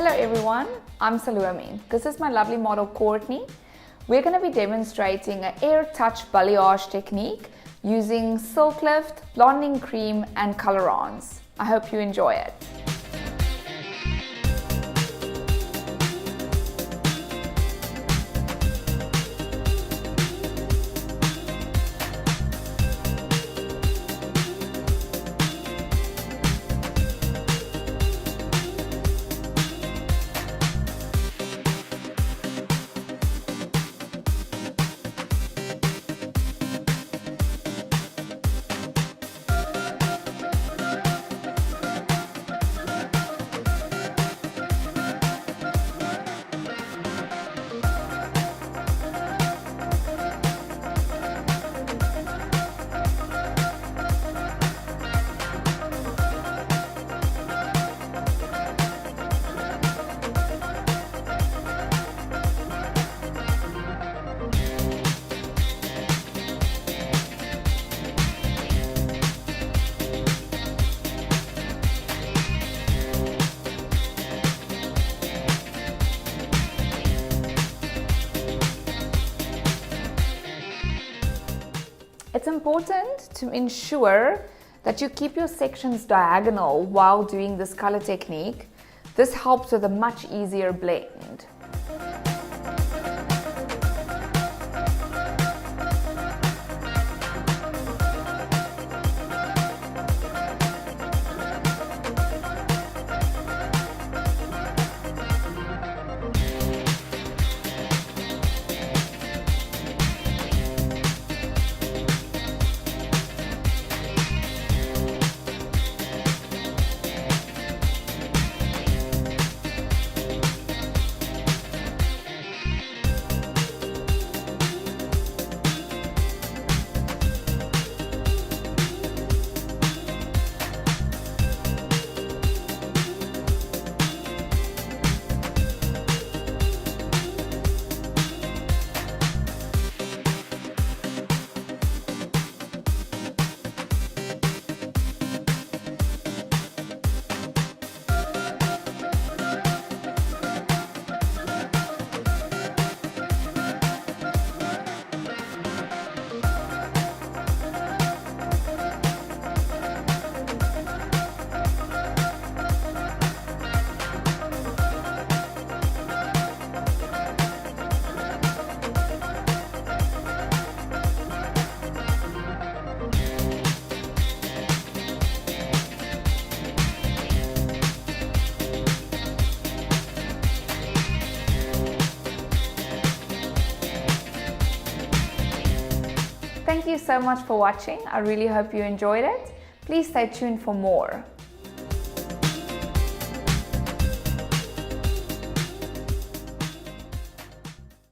Hello everyone, I'm Salomé. This is my lovely model Courtney. We're going to be demonstrating an air touch balayage technique using silk lift, blonding cream and color-ons. I hope you enjoy it. It's important to ensure that you keep your sections diagonal while doing this color technique. This helps with a much easier blend. Thank you so much for watching. I really hope you enjoyed it. Please stay tuned for more.